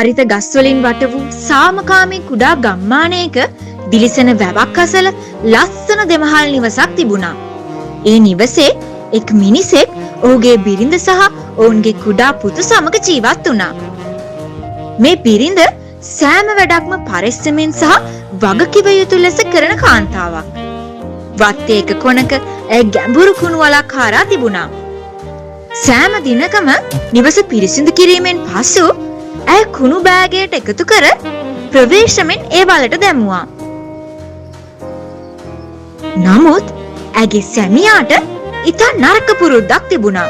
හරිත ගස් වලින් වට වූ සාමකාමී කුඩා ගම්මානයක දිලිසෙන වැවක් අසල ලස්සන දෙමහල් නිවසක් තිබුණා. ඒ නිවසේ එක් මිනිසෙක් ඔහුගේ බිරිඳ සහ ඔවුන්ගේ කුඩා පුතු සමග ජීවත් වුණා. මේ බිරිඳ සෑම වැඩක්ම පරිස්සමෙන් සහ වගකිව යුතු ලෙස කරන කාන්තාවක්. වත්තේ එක කොනක ඇය ගැඹුරු කුණු වලක් හරහා තිබුණා. සෑම දිනකම නිවස පිරිසිදු කිරීමෙන් පසු ඇය කුණු බෑගයට එකතු කර ප්‍රවේශමෙන් ඒ වලට දැමුවා. නමුත් ඇගේ සැමියාට ඉතා නරක පුරුද්දක් තිබුණා.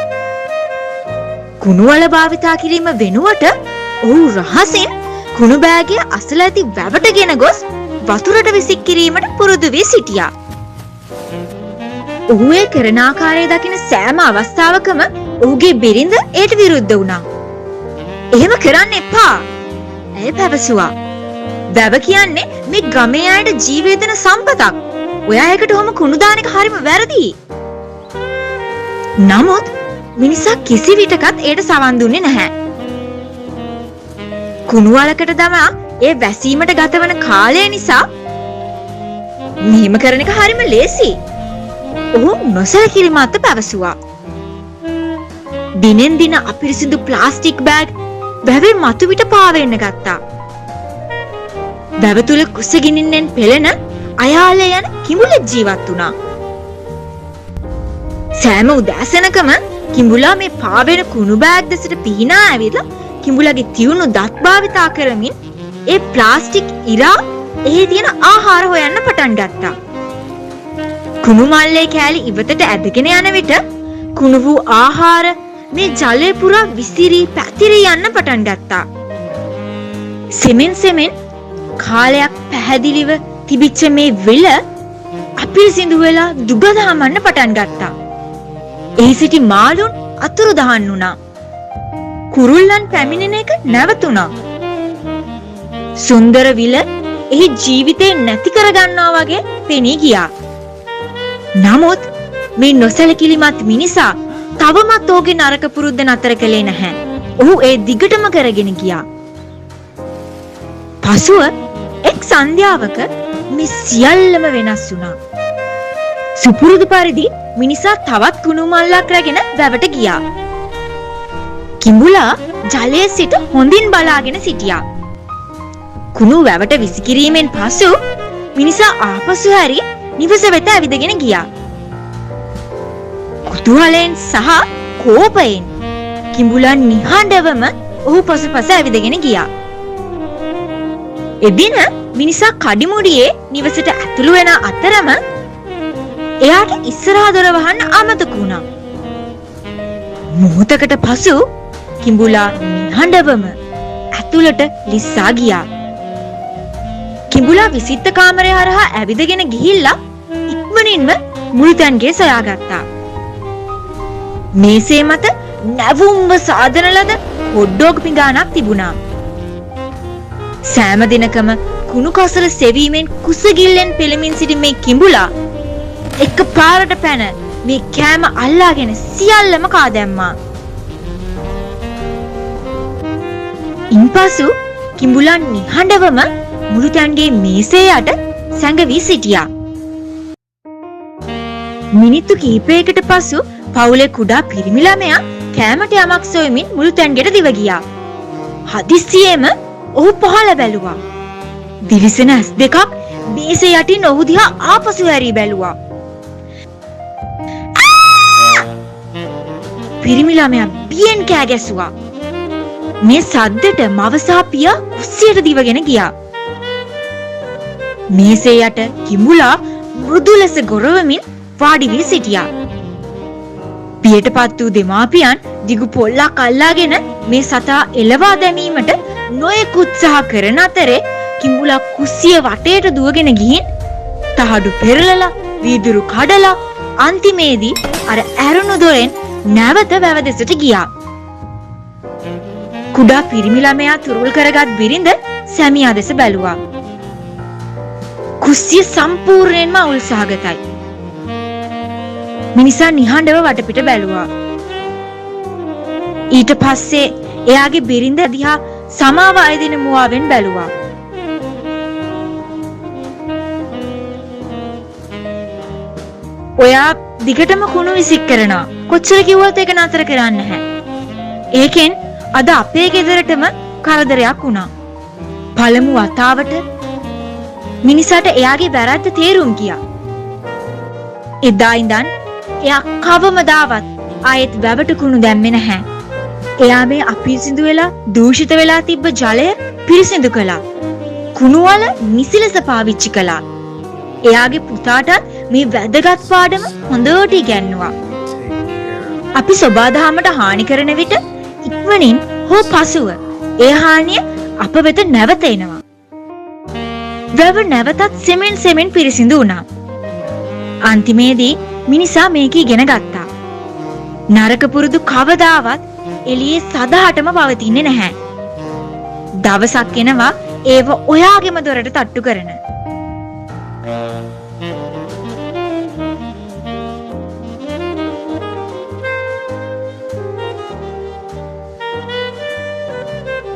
කුණු වල භාවිතා කිරීම වෙනුවට ඔහු රහසින් කුණු බෑගය අසල ඇති වැවට ගෙන ගොස් වතුරට විසික් කිරීමට පුරුදු වී සිටියා. ඔහු ඒ කරන ආකාරය දකින සෑම අවස්ථාවකම ඔහුගේ බිරිඳ ඒට විරුද්ධ වුණා. එහෙම කරන්න එපා, ඇය පැවසුවා. වැව කියන්නේ මේ ගමේ අයට ජීවය දෙන සම්පතක්. ඔයා ඒකට ඔහොම කුණු දාන එක හරිම වැරදි. නමුත් මිනිසා කිසි විටකත් ඒට සවන් දුන්නේ නැහැ. කුණු වලකට දමා ඒ වැසීමට ගතවන කාලය නිසා මෙහෙම කරන එක හරිම ලේසි. ඔහු නොසලකිලිමත්ව පැවසුවා. දිනෙන් දින අපිරිසිදු ප්ලාස්ටික් බෑග් වැවේ මතුවිට පාවෙන්න ගත්තා. වැව තුල කුසගින්නෙන් පෙළෙන අයාලේ යන කිඹුලෙක් ජීවත් වුණා. සෑම උදෑසනකම කිඹුලා මේ පාවෙන කුණු බෑග් දෙසට පිහිනා ඇවිල්ලා කිඹුලාගේ තියුණු දත් භාවිතා කරමින් ඒ ප්ලාස්ටික් ඉරා එහි තියෙන ආහාර හොයන්න පටන් ගත්තා. කුණු මල්ලේ කෑලි ඉවතට ඇදගෙන යන විට කුණු වූ ආහාර මේ ජලය පුරා විසිරී පැතිරී යන්න පටන් ගත්තා. සෙමෙන් කාලයක් පැහැදිලිව තිබිච්ච මේ විල අපිරිසිදු වෙලා දුග දහමන්න පටන් ගත්තා. එහි සිටි මාළුන් අතුරුදහන් වුණා. කුරුල්ලන් පැමිණෙන එක නැවතුණා. සුන්දර විල එහි ජීවිතේ නැති කරගන්නවා වගේ පෙනී ගියා. නමුත් මේ නොසලකිලිමත් මිනිසා තවමත් ඔහුගේ නරක පුරුද්ද නතර කළේ නැහැ. ඔහු ඒ දිගටම කරගෙන ගියා. පසුව එක් සන්ධ්‍යාවක මේ සියල්ලම වෙනස් වුණා. සුපුරුදු පරිදි මිනිසා තවත් කුණු මල්ලක් රැගෙන වැවට ගියා. කිඹුලා ජලයේ සිට හොඳින් බලාගෙන සිටියා. කුණු වැවට විසිකිරීමෙන් පසු මිනිසා ආපසු හැරි නිවස වෙත ඇවිදගෙන ගියා. කුතුහලයෙන් සහ කෝපයෙන් කිඹුලා නිහඬවම ඔහු පසුපස ඇවිදගෙන ගියා. එදින මිනිසා කඩිමුඩියේ නිවසට ඇතුළු වෙන අතරම එයාට ඉස්සරහා දොර වහන්න අමතක වුණා. මොහොතකට පසු කිඹුලා නිහඬවම ඇතුළට ලිස්සා ගියා. කිඹුලා විසිට කාමරය හරහා ඇවිදගෙන ගිහිල්ලා ඉක්මනින්ම මුළුතැන්ගේ සොයාගත්තා. මේසේ මත නැවුම්ව සාදන ලද හොට්ඩොග් පිඟානක් තිබුණා. සෑම දිනකම කුණු කසල සෙවීමෙන් කුසගිල්ලෙන් පෙළමින් සිටි මේ කිඹුලා එක පාරට පැන මේ කෑම අල්ලාගෙන සියල්ලම කා දැම්මා. ඉන්පසු කිඹුලා නිහඬවම මුළුතැන්ගේ මේසේ යට සැඟවී සිටියා. මිනිත්තු කිහිපයකට පසු පවුලේ කුඩා පිරිමි ළමයා කෑමට යමක් සොයමින් මුළුතැන්ගෙට දිව ගියා. හදිස්සියෙම ඔහු පහළ බැලුවා. දිලිසෙන ඇස් දෙකක් මේසේ යටින් ඔහු දිහා ආපසු හැරී බැලුවා. පිරිමි ළමයා බියෙන් කෑ ගැසුවා. මේ සද්දෙට මව සහ පියා කුස්සියට දිවගෙන ගියා. මේසේ යට කිඹුලා මෘදු ලෙස ගොරවමින් වාඩි වී සිටියා. පියටපත් වූ දෙමාපියන් දිගු පොල්ලක් අල්ලාගෙන මේ සතා එළවා දැමීමට නොයෙක් උත්සාහ කරන අතරේ කිඹුලා කුස්සිය වටේට දුවගෙන ගිහින් තහඩු පෙරලලා වීදුරු කඩලා අන්තිමේදී අර ඇරුණු දොරෙන් නැවත වැව දෙසට ගියා. කුඩා පිරිමි ළමයා තුරුල් කරගත් බිරිඳ සැමියා දෙස බැලුවා. කුස්සිය සම්පූර්ණයෙන්ම අවුල් සහගතයි. මිනිසා නිහඬව වටපිට බැලුවා. ඊට පස්සේ එයාගේ බිරිඳ දිහා සමාව අයදින මුවාවෙන් බැලුවා. ඔයා දිගටම කුණු විසික් කරනවා. කොච්චර කිව්වත් ඒක නතර කරන්නේ නැහැ. ඒකෙන් අද අපේ ගෙදරටම කරදරයක් වුණා. පළමු වතාවට මිනිසාට එයාගේ වැරද්ද තේරුම් ගියා. එදා ඉඳන් එයා කවමදාවත් ආයෙත් වැවට කුණු දැම්මේ නැහැ. එයා මේ අපිරිසිදු වෙලා දූෂිත වෙලා තිබ්බ ජලය පිරිසිදු කළා. කුණු වල නිසිලස පාවිච්චි කළා. එයාගේ පුතාටත් මේ වැදගත් පාඩම හොඳට ඉගැන්නුවා. අපි සබාදහමට හානි කරන විට ඉක්මනින් හෝ පසුව ඒ හානිය අප වෙත නැවත එනවා. වැව නැවතත් සෙමෙන් පිරිසිදු වුණා. අන්තිමේදී මිනිසා මේක ඉගෙන ගත්තා. නරක පුරුදු කවදාවත් එළියේ සදාටම පවතින්නේ නැහැ. දවසක් එනවා ඒව ඔයාගේම දොරට තට්ටු කරන.